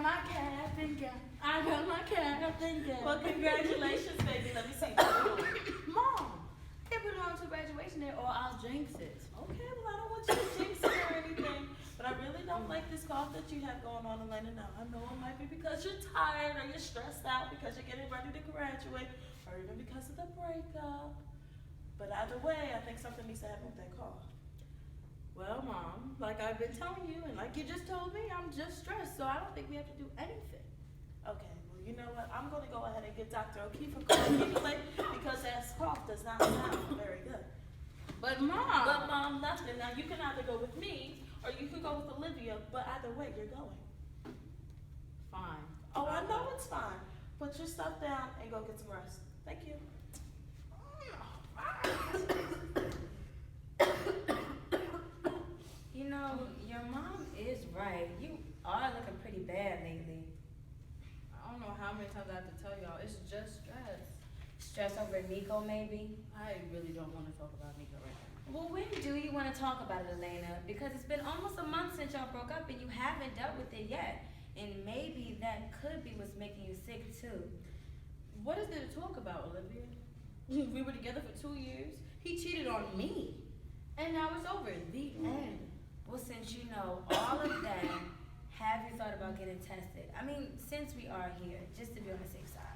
my captain gown. I got my captain gown. Well, congratulations, baby. Let me see. Mom, can't put it on to graduation day or I'll jinx it. Okay, well, I don't want you to jinx it or anything, but I really don't like this cough that you have going on, Aleyna. Now, I know it might be because you're tired or you're stressed out because you're getting ready to graduate or even because of the breakup. But either way, I think something needs to happen with that cough. Well, Mom, like I've been telling you and like you just told me, I'm just stressed, so I don't think we have to do anything. Okay, well, you know what? I'm going to go ahead and get Dr. O'Keefe a call anyway because that cough does not sound very good. But Mom, Nothing. Now, you can either go with me or you can go with Olivia, but either way, you're going. Fine. Oh, I know it's fine. Put your stuff down and go get some rest. Thank you. You know, your mom is right. You are looking pretty bad lately. I don't know how many times I have to tell y'all, it's just stress. Stress over Nico, maybe? I really don't want to talk about Nico right now. Well, when do you want to talk about it, Aleyna? Because it's been almost a month since y'all broke up and you haven't dealt with it yet. And maybe that could be what's making you sick, too. What is there to talk about, Olivia? We were together for 2 years. He cheated on me. And now it's over. The end. Well, since you know all of that, have you thought about getting tested? I mean, since we are here, just to be on the safe side.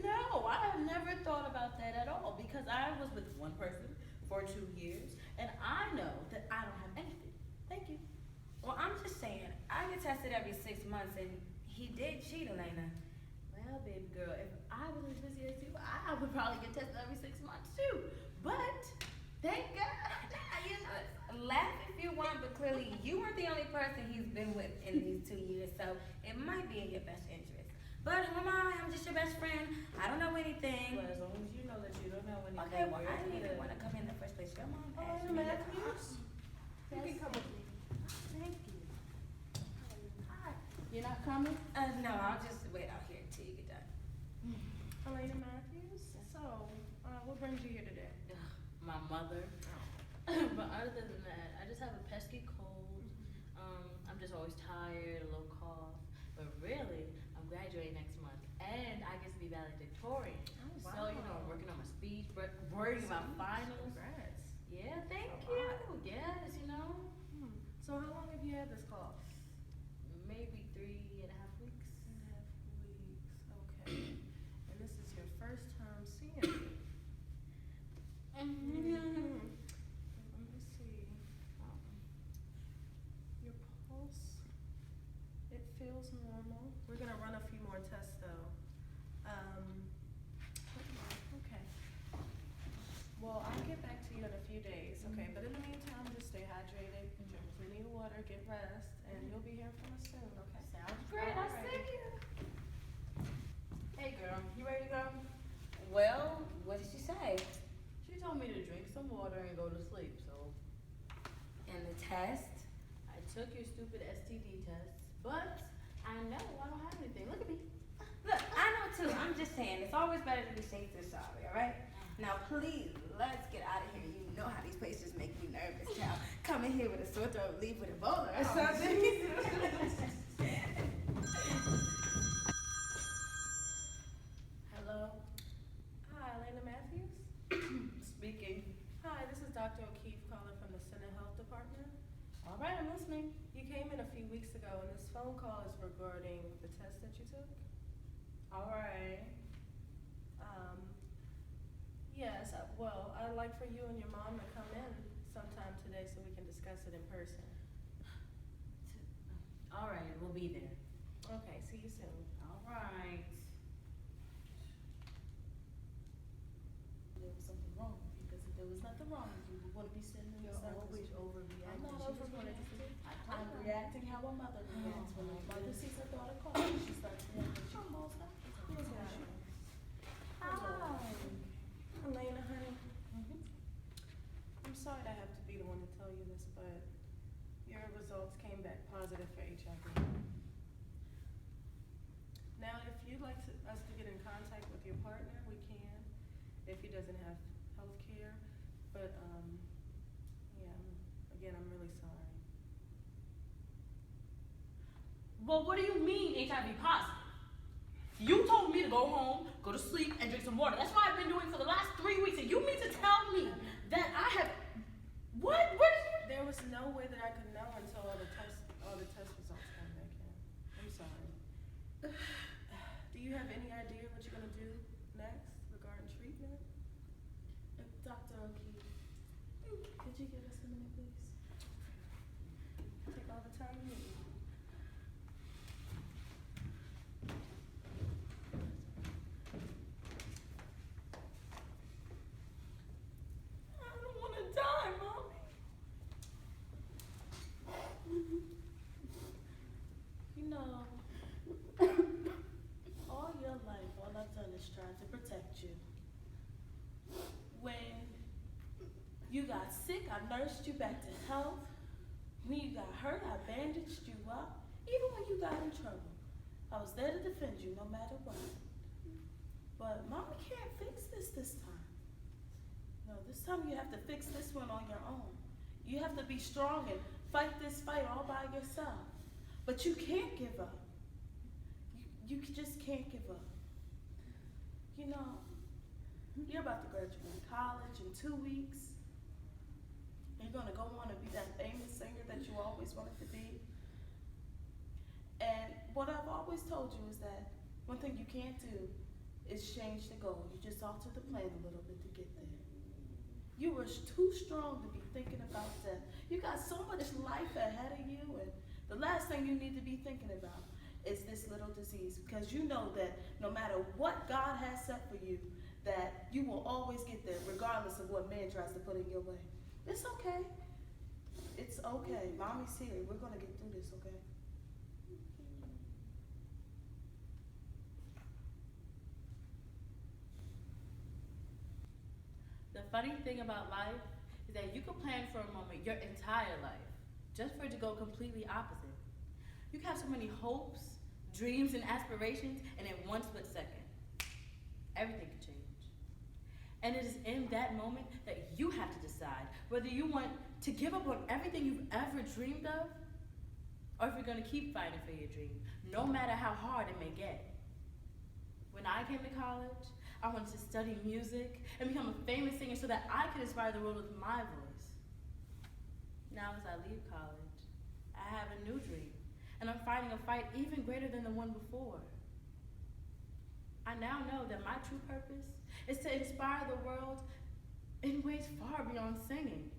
No, I have never thought about that at all because I was with one person for 2 years and I know that I don't have anything. Thank you. Well, I'm just saying, I get tested every 6 months and he did cheat, Aleyna. Well, baby girl, if I was as busy as you, I would probably get tested every 6 months too. But thank God, you know. Laugh if you want, but clearly you weren't the only person he's been with in these 2 years, so it might be in your best interest. But who am I? I'm just your best friend. I don't know anything. Well, as long as you know that you don't know anything. Okay, well, I didn't even want to come in the first place. Your mom asked me to come. You can come with me. Thank you. Hi. You're not coming? No, I'll just wait out here till you get done. Aleyna Matthews. So, what brings you here today? My mother. But other than that, I just have a pesky cold. I'm just always tired, a little cough. But really, I'm graduating next month, and I get to be valedictorian. Oh, wow. So I'm working on my speech, worrying about finals. Congrats. Yeah, thank That's a you. lot. Yes, So, how long have you had this cough? maybe 3.5 weeks. 3.5 weeks. Okay. And this is your first time seeing me. Let me see. Your pulse, it feels normal. We're gonna run a few more tests though. Okay. Well, I'll get back to you in a few days, okay? But in the meantime, just stay hydrated, drink plenty of water, get rest, and you'll be hearing from us soon, okay? Sounds great. I'll Alright. see you. Hey, girl, you ready to go? Well, what did she say? She told me to drink some water and go to sleep, so And the test? I took your stupid STD test, but I know I don't have anything. Look at me. Look, I know too. I'm just saying, it's always better to be safe than sorry, alright? Now, please, let's get out of here. You know how these places make me nervous, child. Come in here with a sore throat, leave with Ebola or something. Hello? Hi, Aleyna Matthews. Speaking. Hi, this is Dr. O'Keefe calling from the Senate Health Department. All right, I'm listening. You came in a few weeks ago, and this phone call is regarding the test that you took. All right. Yes, well, I'd like for you and your mom to come in sometime today so we can discuss it in person. All right, we'll be there. Okay, see you soon. All right. There was something wrong with you, because if there was nothing wrong with you, we wouldn't be sitting in You're circles. always I'm overreacting. not She just wanted to overreacting. I'm reacting how a mother reacts when a mother sees her daughter call. She starts reacting. She calls her. Yes, ma'am. Hi. Aleyna, honey, I'm sorry to have to be the one to tell you this, but your results came back positive for HIV. Now, if you'd like us to get in contact with your partner, we can, if he doesn't have health care. But, again, I'm really sorry. Well, what do you mean HIV positive? You told me to go home, go to sleep, and drink some water. That's what I've been doing for the last 3 weeks, and you mean to tell me that I have... What? What did you... There was no way that I could know until all the test results came back in. I'm sorry. Do you have any idea what you're gonna do next regarding treatment? Dr. O'Keefe, could you give us a minute, please? Take all the time you need. I don't want to die, Mommy. You know, all your life, all I've done is try to protect you. When you got sick, I nursed you back to health. When you got hurt, I bandaged you up. Even when you got in trouble, I was there to defend you no matter what. But Mommy can't fix this time. No, this time you have to fix this one on your own. You have to be strong and fight this fight all by yourself. But you can't give up. You just can't give up. You know, you're about to graduate college in 2 weeks. You're gonna go on and be that famous singer that you always wanted to be. And what I've always told you is that one thing you can't do is change the goal. You just alter the plan a little bit to get there. You were too strong to be thinking about death. You got so much life ahead of you, and the last thing you need to be thinking about is this little disease, because you know that no matter what God has set for you, that you will always get there, regardless of what man tries to put in your way. It's okay. It's okay. Mommy's here. We're gonna get through this, okay? The funny thing about life is that you could plan for a moment your entire life, just for it to go completely opposite. You can have so many hopes, dreams, and aspirations, and in one split second, everything could change. And it is in that moment that you have to decide whether you want to give up on everything you've ever dreamed of, or if you're gonna keep fighting for your dream, no matter how hard it may get. When I came to college, I wanted to study music and become a famous singer so that I could inspire the world with my voice. Now as I leave college, I have a new dream, and I'm fighting a fight even greater than the one before. I now know that my true purpose is to inspire the world in ways far beyond singing.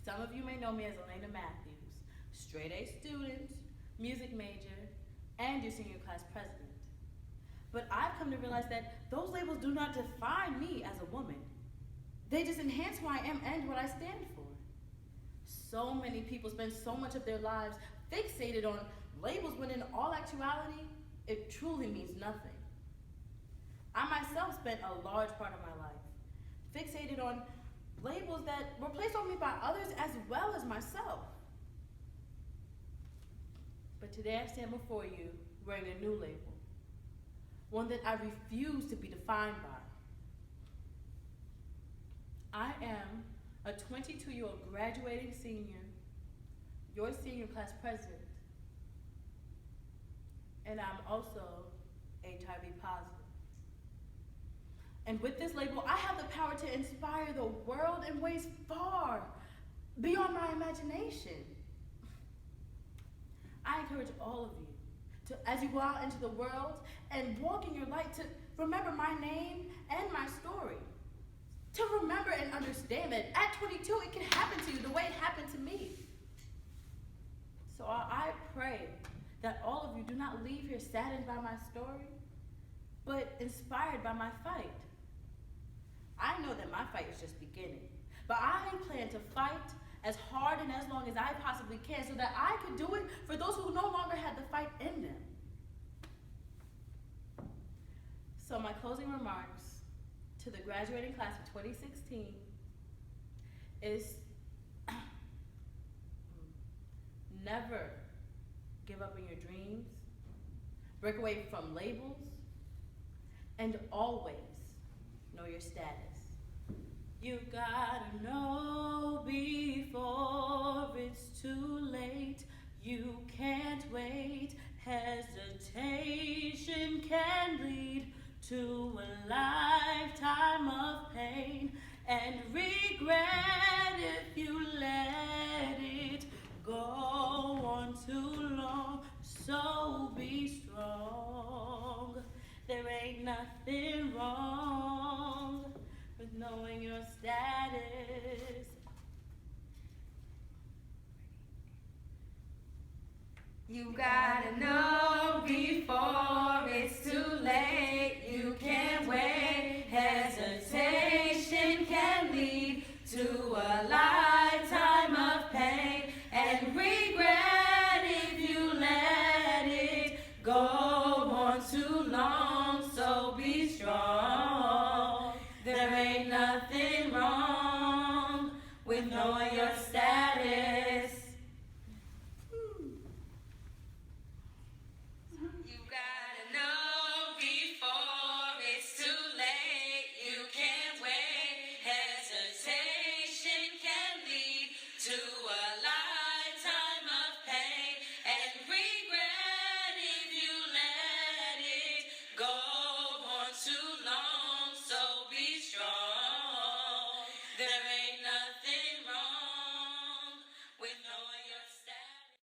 Some of you may know me as Aleyna Matthews, straight A student, music major, and your senior class president. But I've come to realize that those labels do not define me as a woman. They just enhance who I am and what I stand for. So many people spend so much of their lives fixated on labels when in all actuality, it truly means nothing. I myself spent a large part of my life fixated on labels that were placed on me by others as well as myself. But today I stand before you wearing a new label, one that I refuse to be defined by. I am a 22-year-old graduating senior, your senior class president, and I'm also HIV positive. And with this label, I have the power to inspire the world in ways far beyond my imagination. I encourage all of you to, as you go out into the world and walk in your light, to remember my name and my story. To remember and understand that at 22, it can happen to you the way it happened to me. So I pray that all of you do not leave here saddened by my story, but inspired by my fight. I know that my fight is just beginning, but I plan to fight as hard and as long as I possibly can so that I could do it for those who no longer had the fight in them. So my closing remarks to the graduating class of 2016 is never give up on your dreams, break away from labels, and always know your status. You gotta know before it's too late. You can't wait. Hesitation can lead to a lifetime of pain and regret if you let it go on too long. So be strong. There ain't nothing wrong with knowing your status. You gotta know before it's too late. You can't wait. Hesitation can lead to a lifetime of pain and regret if you let it go on too long. So be strong. There ain't nothing wrong with knowing your status. You gotta know before it's too late. You can't wait. Hesitation can lead to a life.